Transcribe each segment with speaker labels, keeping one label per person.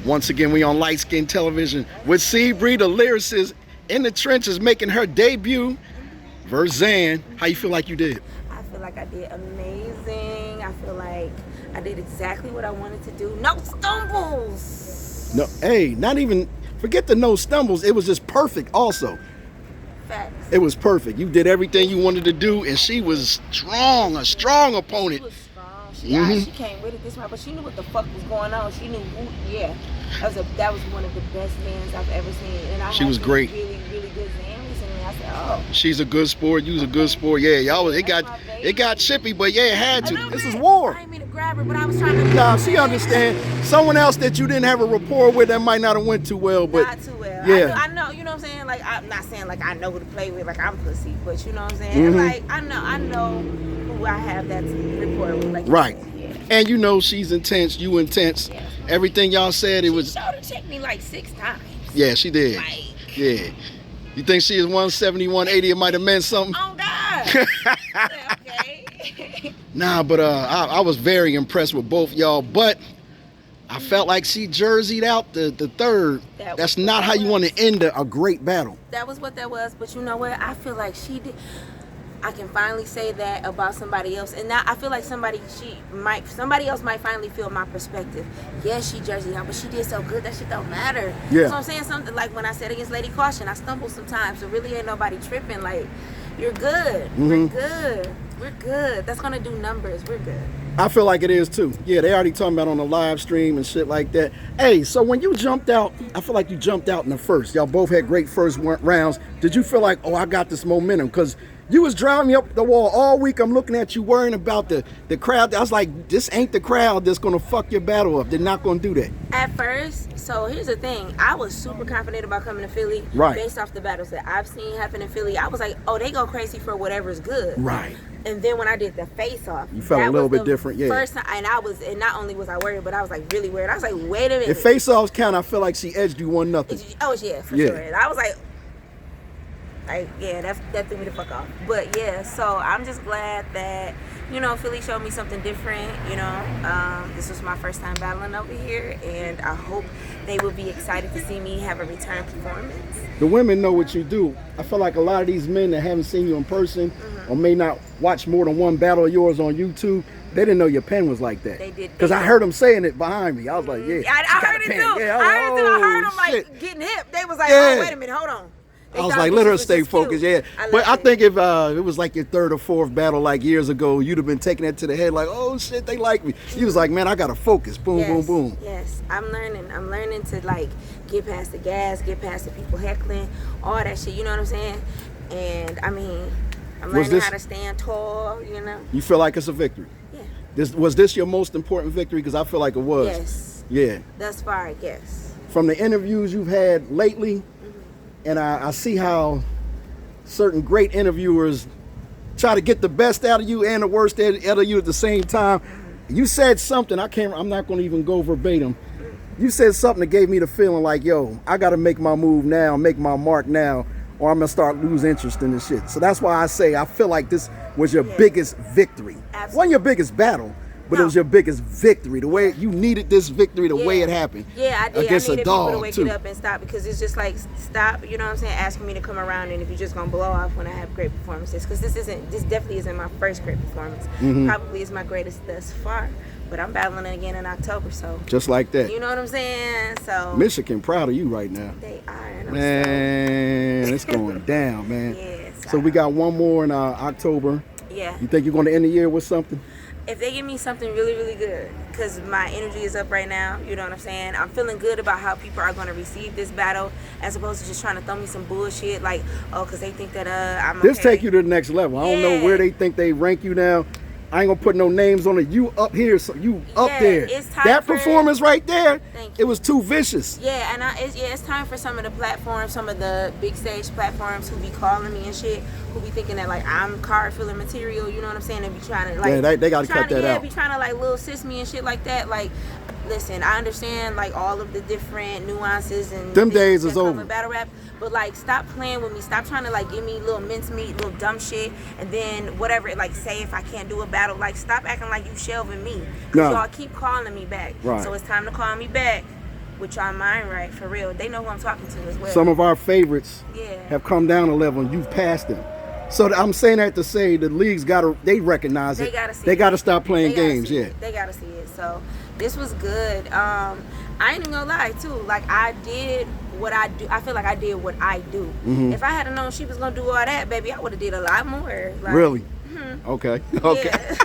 Speaker 1: Once again, we on Light Skin Television with Seabree, the lyricist, in the trenches, making her debut. Verzan, how you feel like you did?
Speaker 2: I feel like I did amazing. I feel like I did exactly what I wanted to do. No stumbles.
Speaker 1: No, hey, not even, forget the no stumbles. It was just perfect also.
Speaker 2: Facts.
Speaker 1: It was perfect. You did everything you wanted to do, and she was strong, a strong opponent.
Speaker 2: She was strong. She came with it this round, but she knew what the fuck was going on. She knew who, that was one of the best Zans I've ever seen. And
Speaker 1: She was great.
Speaker 2: Really, really good Zan recently. I said, oh.
Speaker 1: She's a good sport. You was a good sport. Yeah, y'all. It got chippy, but yeah, it had to. This is war.
Speaker 2: I didn't mean to grab her, but I was trying to.
Speaker 1: Nah, she understand. Someone else that you didn't have a rapport with that might not have went too well, but
Speaker 2: not too well.
Speaker 1: Yeah,
Speaker 2: I know. You know what I'm saying? Like, I'm not saying like I know who to play with, like I'm pussy, but you know what I'm saying? Like I know who I have that rapport with. Like,
Speaker 1: right.
Speaker 2: Yeah.
Speaker 1: And you know she's intense. You intense.
Speaker 2: Yeah.
Speaker 1: Everything y'all said, it was.
Speaker 2: She showed to check me like 6 times.
Speaker 1: Yeah, she did.
Speaker 2: Like.
Speaker 1: Yeah. You think she is 170, 180? It might have meant something.
Speaker 2: Oh God. Okay.
Speaker 1: Nah, but I was very impressed with both y'all. But I felt like she jerseyed out the third. That's not how you want to end a great battle.
Speaker 2: That was what that was. But you know what? I feel like she did. I can finally say that about somebody else, and now I feel like somebody else might finally feel my perspective. Yes, she jerseyed out, but she did so good that shit don't matter.
Speaker 1: Yeah.
Speaker 2: So I'm saying something like when I said against Lady Caution, I stumbled sometimes. So really ain't nobody tripping. Like, you're good. We're good. We're good. That's gonna do numbers. We're good.
Speaker 1: I feel like it is too. Yeah, they already talking about on the live stream and shit like that. Hey, so when you jumped out, I feel like you jumped out in the first. Y'all both had great first rounds. Did you feel like, oh, I got this momentum? Because you was driving me up the wall all week. I'm looking at you worrying about the crowd. I was like, this ain't the crowd that's gonna fuck your battle up. They're not gonna do that.
Speaker 2: At first, so here's the thing. I was super confident about coming to Philly.
Speaker 1: Right.
Speaker 2: Based off the battles that I've seen happen in Philly. I was like, oh, they go crazy for whatever's good.
Speaker 1: Right.
Speaker 2: And then when I did the face-off,
Speaker 1: you felt a little bit different, yeah.
Speaker 2: First time, and not only was I worried, but I was like really worried. I was like, wait a minute.
Speaker 1: If face-offs count, I feel like she edged you 1-0.
Speaker 2: Oh yeah, for sure. And I was like, yeah, that threw me the fuck off. But yeah, so I'm just glad that, you know, Philly showed me something different. You know, this was my first time battling over here, and I hope they will be excited to see me have a return performance.
Speaker 1: The women know what you do. I feel like a lot of these men that haven't seen you in person or may not watch more than one battle of yours on YouTube, they didn't know your pen was like that.
Speaker 2: They did.
Speaker 1: Because I heard them saying it behind me. I was like, yeah.
Speaker 2: I heard it too.
Speaker 1: Yeah,
Speaker 2: I heard them like getting hip. They was like, oh, wait a minute, hold on.
Speaker 1: I was like, let her stay focused, yeah. But I think if it was like your third or fourth battle like years ago, you'd have been taking that to the head like, oh shit, they like me. You was like, man, I gotta focus. Boom, boom, boom.
Speaker 2: Yes, I'm learning to like get past the gas, get past the people heckling, all that shit, you know what I'm saying? And I mean, I'm learning how to stand tall, you know. You
Speaker 1: feel like it's a victory? Yeah. Was this your most important victory? Because I feel like it was.
Speaker 2: Yes.
Speaker 1: Yeah.
Speaker 2: Thus far, I guess.
Speaker 1: From the interviews you've had lately, and I see how certain great interviewers try to get the best out of you and the worst out of you at the same time. You said something, I'm not gonna even go verbatim. You said something that gave me the feeling like, yo, I gotta make my move now, make my mark now, or I'm gonna start lose interest in this shit. So that's why I say I feel like this was your biggest victory. Absolutely. Wasn't your biggest battle, but it was your biggest victory. The way you needed this victory, the way it happened.
Speaker 2: Yeah, I did.
Speaker 1: Against
Speaker 2: I needed
Speaker 1: a dog
Speaker 2: people to wake it up and stop, because it's just like, stop, you know what I'm saying, asking me to come around, and if you're just gonna blow off when I have great performances, because this definitely isn't my first great performance. Probably is my greatest thus far, but I'm battling again in October, so. Just like that. You know what I'm saying? So.
Speaker 1: Michigan proud of you right now.
Speaker 2: They are. And
Speaker 1: man, it's going down, man.
Speaker 2: Yes.
Speaker 1: So we got one more in October.
Speaker 2: Yeah.
Speaker 1: You think you're going to end the year with something?
Speaker 2: If they give me something really, really good, because my energy is up right now, you know what I'm saying? I'm feeling good about how people are going to receive this battle, as opposed to just trying to throw me some bullshit, like, oh, because they think that I'm okay.
Speaker 1: This take you to the next level. I don't know where they think they rank you now. I ain't gonna put no names on it. You up here, so you up there.
Speaker 2: It's time
Speaker 1: that performance right there, it was too vicious.
Speaker 2: Yeah, and it's time for some of the platforms, some of the big stage platforms who be calling me and shit, who be thinking that like I'm card filling material, you know what I'm saying? And be trying to like,
Speaker 1: yeah, they gotta cut that out.
Speaker 2: Be trying to like little sis me and shit like that. Like, listen, I understand like all of the different nuances and
Speaker 1: them days is over.
Speaker 2: Battle rap, but like stop playing with me. Stop trying to like give me little mincemeat, little dumb shit, and then whatever. Like say if I can't do a battle, like stop acting like you shelving me. Cause y'all keep calling me back. Right. So it's time to call me back. with y'all mind right, for real. They know who I'm talking to as well.
Speaker 1: Some of our favorites
Speaker 2: Yeah.
Speaker 1: have come down a level, and you've passed them. So I'm saying that to say the league's they recognize it.
Speaker 2: They gotta see
Speaker 1: They
Speaker 2: it.
Speaker 1: got to stop playing
Speaker 2: They gotta
Speaker 1: games.
Speaker 2: see
Speaker 1: Yeah.
Speaker 2: it. They gotta see it. So this was good. I ain't even gonna lie too. Like, I did what I do. I feel like I did what I do.
Speaker 1: Mm-hmm.
Speaker 2: If I had known she was gonna do all that, baby, I would have did a lot more. Like,
Speaker 1: Really?
Speaker 2: Mhm.
Speaker 1: Okay. Okay.
Speaker 2: Yeah.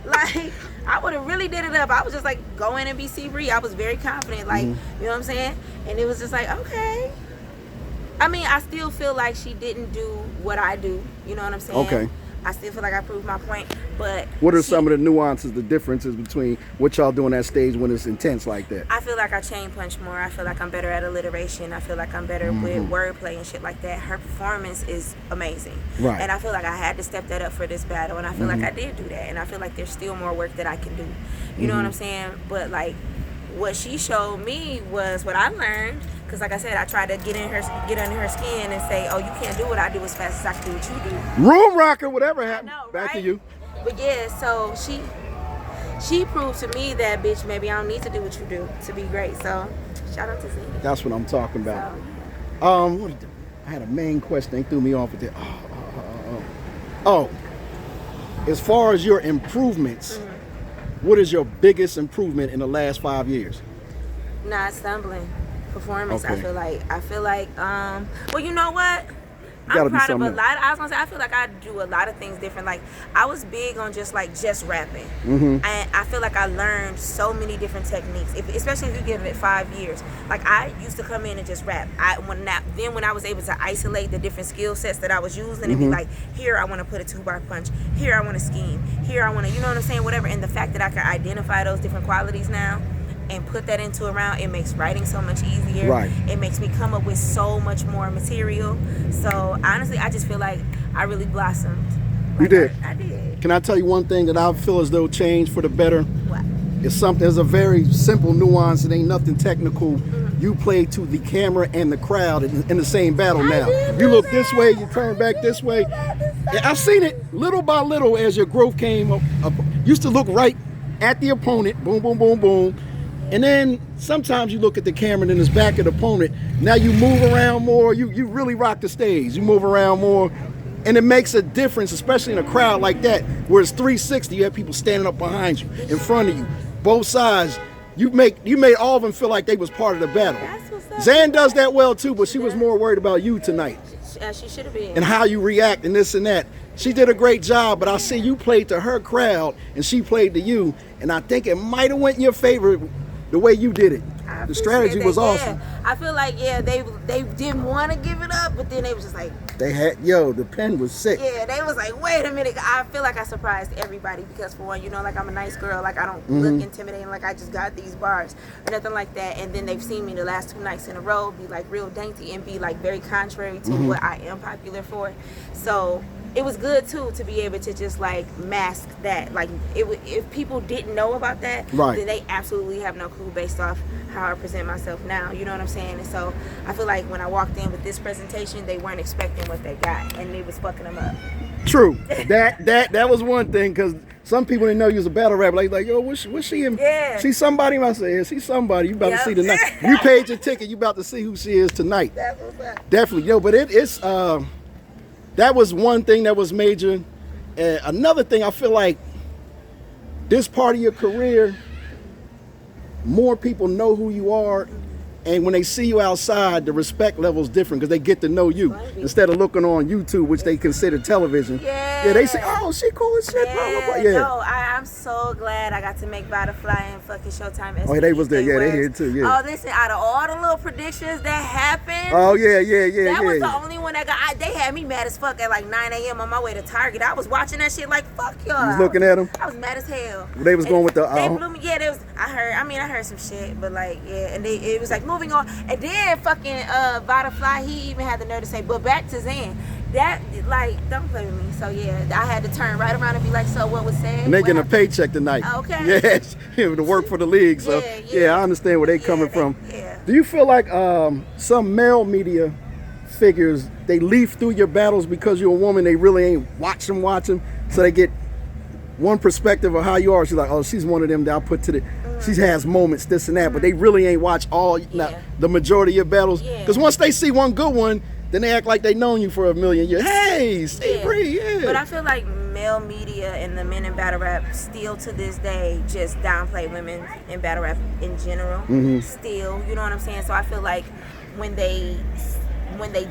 Speaker 2: Like, I would have really did it up. I was just like, go in and be C-Bree. I was very confident. Like,
Speaker 1: Mhm.
Speaker 2: you know what I'm saying? And it was just like, okay. I mean, I still feel like she didn't do what I do. You know what I'm saying?
Speaker 1: Okay.
Speaker 2: I still feel like I proved my point. But
Speaker 1: What are some of the nuances, the differences between what y'all do on that stage when it's intense like that?
Speaker 2: I feel like I chain punch more. I feel like I'm better at alliteration. I feel like I'm better with wordplay and shit like that. Her performance is amazing.
Speaker 1: Right.
Speaker 2: And I feel like I had to step that up for this battle. And I feel like I did do that. And I feel like there's still more work that I can do. You know what I'm saying? But, like, what she showed me was what I learned. Because, like I said, I tried to get under her skin and say, oh, you can't do what I do as fast as I can do what you do.
Speaker 1: Room rocker, whatever happened.
Speaker 2: know,
Speaker 1: Back to
Speaker 2: right?
Speaker 1: you.
Speaker 2: But yeah, so she proved to me that, bitch, maybe I don't need to do what you do to be great. So shout out to Z.
Speaker 1: That's what I'm talking about. I had a main question. They threw me off with it. Oh, as far as your improvements, what is your biggest improvement in the last 5 years?
Speaker 2: Not stumbling. Performance.
Speaker 1: Okay.
Speaker 2: I feel like well, you know what?
Speaker 1: Gotta
Speaker 2: I'm
Speaker 1: be
Speaker 2: proud of
Speaker 1: something
Speaker 2: a lot. I was gonna say, I feel like I do a lot of things different. Like, I was big on just rapping, and I feel like I learned so many different techniques. Especially if you give it 5 years. Like, I used to come in and just rap. When I was able to isolate the different skill sets that I was using and be like, here I want to put a 2-bar punch. Here I want to scheme. Here I want to, you know what I'm saying? Whatever. And the fact that I can identify those different qualities now and put that into a round, it makes writing so much easier.
Speaker 1: Right.
Speaker 2: It makes me come up with so much more material. So honestly, I just feel like I really blossomed.
Speaker 1: You did.
Speaker 2: I did.
Speaker 1: Can I tell you one thing that I feel as though changed for the better?
Speaker 2: What?
Speaker 1: It's something. It's a very simple nuance. It ain't nothing technical. You play to the camera and the crowd in the same battle now. You look this way, you turn back this way. Yeah, I've seen it little by little as your growth came up. Used to look right at the opponent. Boom, boom, boom, boom. And then sometimes you look at the camera and then it's back at the opponent. Now you move around more. You really rock the stage. You move around more. And it makes a difference, especially in a crowd like that, where it's 360. You have people standing up behind you, in front of you, both sides. You made all of them feel like they was part of the battle.
Speaker 2: That's what's up.
Speaker 1: Zan does that well too, but she was more worried about you tonight
Speaker 2: She should have been.
Speaker 1: and how you react and this and that. She did a great job, but I see you played to her crowd and she played to you, and I think it might have went in your favor the way you did it.
Speaker 2: I
Speaker 1: The strategy
Speaker 2: appreciate
Speaker 1: was
Speaker 2: that.
Speaker 1: awesome.
Speaker 2: Yeah. I feel like, they didn't want to give it up, but then they was just like,
Speaker 1: They had, the pen was sick.
Speaker 2: yeah, they was like, wait a minute. I feel like I surprised everybody because, for one, you know, like, I'm a nice girl. Like, I don't look intimidating. Like, I just got these bars or nothing like that. And then they've seen me the last 2 nights in a row be like real dainty and be like very contrary to what I am popular for. So it was good too to be able to just like mask that. Like, if people didn't know about that,
Speaker 1: Right.
Speaker 2: then they absolutely have no clue based off how I present myself now. You know what I'm saying? And so I feel like when I walked in with this presentation, they weren't expecting what they got, and it was fucking them up.
Speaker 1: True. That was one thing, because some people didn't know you was a battle rapper. Like, yo, what's she in?
Speaker 2: Yeah.
Speaker 1: She's somebody. I said, yeah, she's somebody. You about to
Speaker 2: Yep.
Speaker 1: see tonight. You paid your ticket. You about to see who she is tonight.
Speaker 2: That's what's up.
Speaker 1: Definitely. Yo, but it's that was one thing that was major. Another thing, I feel like this part of your career, more people know who you are, and when they see you outside, the respect level is different because they get to know you instead of looking on YouTube, which they consider television.
Speaker 2: Yeah.
Speaker 1: They say, oh, she cool as shit. Blah, blah, blah. Yeah.
Speaker 2: No, I'm so glad I got to make Butterfly and fucking Showtime.
Speaker 1: Oh, they was there. Yeah, they
Speaker 2: were-
Speaker 1: here too. Yeah.
Speaker 2: Oh, listen, out of all the little predictions that happened,
Speaker 1: Oh, yeah.
Speaker 2: that was the only one that got. They had me mad as fuck at like 9 a.m. on my way to Target. I was watching that shit like, fuck y'all.
Speaker 1: You was looking at them?
Speaker 2: I was mad as hell.
Speaker 1: They was going with the.
Speaker 2: They blew me. Yeah, they was. I heard some shit, but like, yeah, and it was like moving on. And then fucking Butterfly, he even had the nerve to say, but back to Zan. That, like, don't play with me. So yeah, I had to turn right around and be like, so what was said?
Speaker 1: And they getting a
Speaker 2: What
Speaker 1: paycheck tonight.
Speaker 2: Okay.
Speaker 1: Yes, to work for the league. So
Speaker 2: Yeah.
Speaker 1: I understand where they
Speaker 2: Yeah,
Speaker 1: coming from.
Speaker 2: yeah.
Speaker 1: Do you feel like some male media figures, they leaf through your battles because you're a woman, they really ain't watch them, so they get one perspective of how you are? She's like, oh, she's one of them that I'll put to the. She has moments, this and that, but they really ain't watch all the majority of your battles. Because once they see one good one, then they act like they known you for a million years. Hey, Steve Bree,
Speaker 2: But I feel like male media and the men in battle rap still to this day just downplay women in battle rap in general. Still, you know what I'm saying? So I feel like when they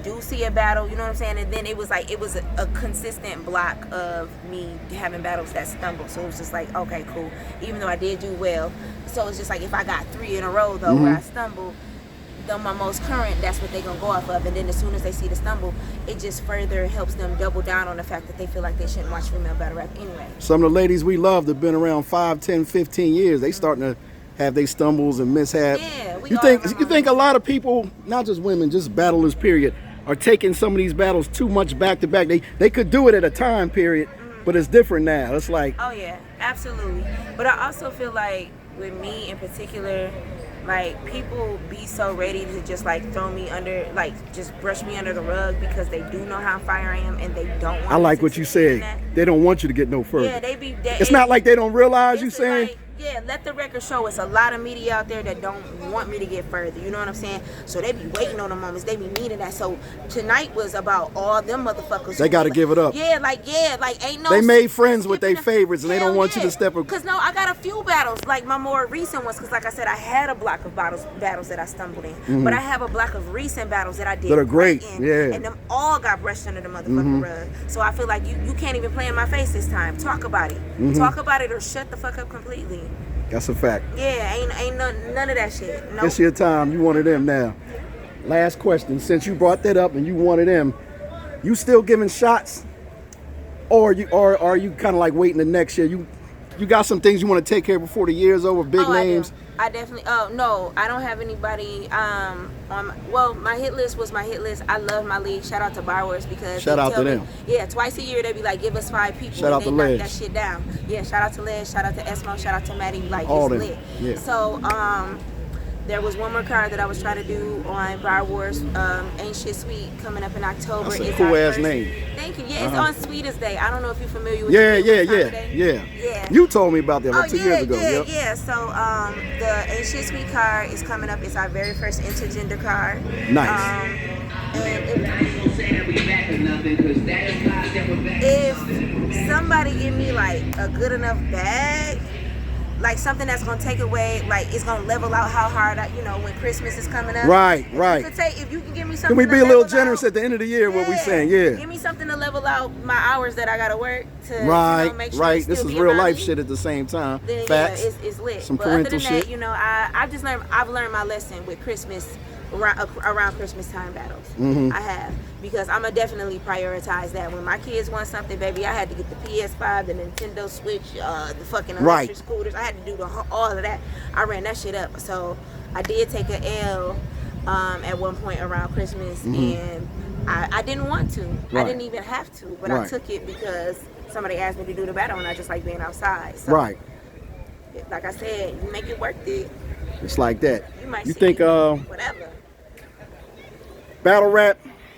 Speaker 2: do see a battle, you know what I'm saying? And then it was a consistent block of me having battles that stumbled. So it was just like, okay, cool. Even though I did do well. So it's just like if I got 3 in a row though where I stumbled, though my most current, that's what they're gonna go off of. And then as soon as they see the stumble, it just further helps them double down on the fact that they feel like they shouldn't watch female battle rap anyway.
Speaker 1: Some of the ladies we love that have been around 5, 10, 15 years, they starting to have their stumbles and mishaps.
Speaker 2: Yeah,
Speaker 1: you think a lot of people, not just women, just battlers period, are taking some of these battles too much back to back? They could do it at a time period, but it's different now. It's like,
Speaker 2: oh yeah, absolutely. But I also feel like with me in particular, like people be so ready to just like throw me under, like just brush me under the rug because they do know how fire I am and they don't want
Speaker 1: I like what you said. They don't want you to get no further.
Speaker 2: Yeah,
Speaker 1: it's not like they don't realize you saying.
Speaker 2: Like, yeah, let the record show it's a lot of media out there that don't want me to get further. You know what I'm saying? So they be waiting on the moments. They be needing that. So tonight was about all them motherfuckers.
Speaker 1: They got to give it up.
Speaker 2: Yeah, like ain't no.
Speaker 1: They made friends with their favorites, and they don't want you to step up.
Speaker 2: Cause no, I got a few battles, like my more recent ones. Cause like I said, I had a block of battles that I stumbled in, but I have a block of recent battles that I did
Speaker 1: that are great.
Speaker 2: And them all got brushed under the motherfucking rug. So I feel like you can't even play in my face this time. Talk about it. Talk about it or shut the fuck up completely.
Speaker 1: That's a fact.
Speaker 2: Yeah, ain't none of that shit. Nope.
Speaker 1: It's your time. You one of them now. Last question. Since you brought that up and you one of them, you still giving shots, or are you kind of like waiting the next year? You got some things you want to take care of before the year's over. Big names.
Speaker 2: I definitely. Oh no, I don't have anybody. My hit list was my hit list. I love my league. Shout out to Barwars because
Speaker 1: shout out to them.
Speaker 2: Yeah, twice a year they be like, give us 5 people.
Speaker 1: Shout out to
Speaker 2: knock
Speaker 1: Les.
Speaker 2: that shit down. Yeah, shout out to Les. Shout out to Esmo. Shout out to Maddie. Like
Speaker 1: all
Speaker 2: it's
Speaker 1: them.
Speaker 2: lit.
Speaker 1: Yeah.
Speaker 2: So there was one more card that I was trying to do on Bar Wars, Ain't Shit Sweet, coming up in October.
Speaker 1: That's a cool ass name.
Speaker 2: Thank you. Yeah, it's on Sweetest Day. I don't know if you're familiar with
Speaker 1: Yeah. You told me about that like 2 years ago.
Speaker 2: Yeah. So the Ain't Shit Sweet card is coming up. It's our very first intergender card.
Speaker 1: Nice.
Speaker 2: If somebody give me like a good enough bag, like something that's gonna take away, like it's gonna level out how hard when Christmas is coming up.
Speaker 1: Right.
Speaker 2: If you can give me something.
Speaker 1: Can we be a little generous at the end of the year? What we saying? Yeah.
Speaker 2: Give me something to level out my hours that I gotta work to. Make sure
Speaker 1: right. This is real life shit at the same time.
Speaker 2: Then,
Speaker 1: facts.
Speaker 2: Yeah, it's lit.
Speaker 1: Some
Speaker 2: but other
Speaker 1: parental
Speaker 2: than
Speaker 1: shit.
Speaker 2: that, I've learned my lesson with Christmas. Around Christmas time battles. I have, because I'm gonna definitely prioritize that. When my kids want something, baby, I had to get the PS5, the Nintendo Switch, the fucking electric scooters. I had to do all of that. I ran that shit up. So I did take a L at one point around Christmas, and I didn't want to. I didn't even have to, but I took it because somebody asked me to do the battle, and I just like being outside. So, like I said, you make it worth it.
Speaker 1: It's like that.
Speaker 2: You
Speaker 1: think
Speaker 2: whatever.
Speaker 1: Battle rap,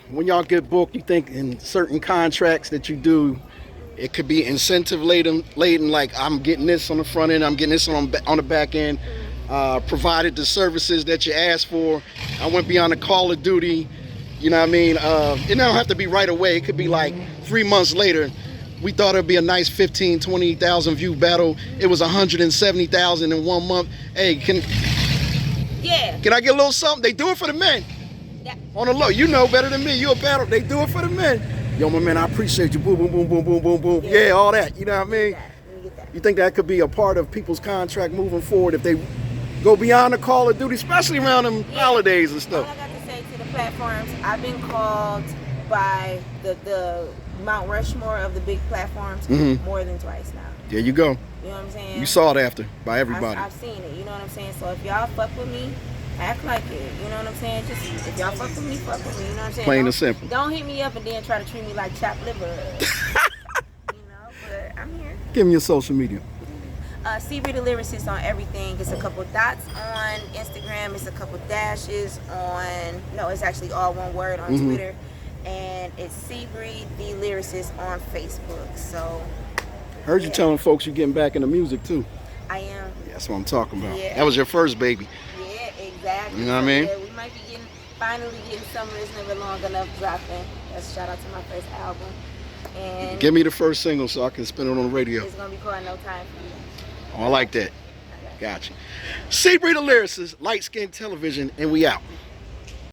Speaker 1: when y'all get booked, you think in certain contracts that you do, it could be incentive laden, like I'm getting this on the front end, I'm getting this on the back end, provided the services that you asked for. I went beyond the Call of Duty, you know what I mean? It don't have to be right away. It could be like 3 months later. We thought it'd be a nice 15, 20,000 view battle. It was 170,000 in 1 month. Hey, can I get a little something? They do it for the men. On the low, you know better than me. You a battle. They do it for the men. Yo, my man, I appreciate you. Boom, boom, boom, boom, boom, boom, boom. Yeah, all that. You know what I mean? You think that could be a part of people's contract moving forward if they go beyond the Call of Duty, especially around them holidays and stuff?
Speaker 2: All I got to say to the platforms, I've been called by the Mount Rushmore of the big platforms more than twice now.
Speaker 1: There you go.
Speaker 2: You know what I'm saying?
Speaker 1: You saw it after by everybody.
Speaker 2: I've seen it. You know what I'm saying? So if y'all fuck with me, act like it. You know what I'm saying? Just if y'all fuck with me, fuck with me. You know what I'm saying?
Speaker 1: Plain and simple.
Speaker 2: Don't hit me up and then try to treat me like chopped liver. But I'm here.
Speaker 1: Give me your social media.
Speaker 2: Seabury the Lyricist on everything. It's a couple dots on Instagram. It's a couple dashes on. No, it's actually all one word on Twitter. And it's Seabury the Lyricist on Facebook. So.
Speaker 1: Heard you telling folks you're getting back into music too.
Speaker 2: I am.
Speaker 1: Yeah, that's what I'm talking about.
Speaker 2: Yeah.
Speaker 1: That was your first baby.
Speaker 2: Yeah, exactly.
Speaker 1: You know what I mean?
Speaker 2: Yeah, we might be finally getting Summer Is Never Long Enough dropping. That's a shout out to my first album. And
Speaker 1: Give me the first single so I can spin it on the radio.
Speaker 2: it's gonna be called No Time for You.
Speaker 1: Oh, I like that. Gotcha. C-Breed the Lyricist, Light Skin Television, and we out.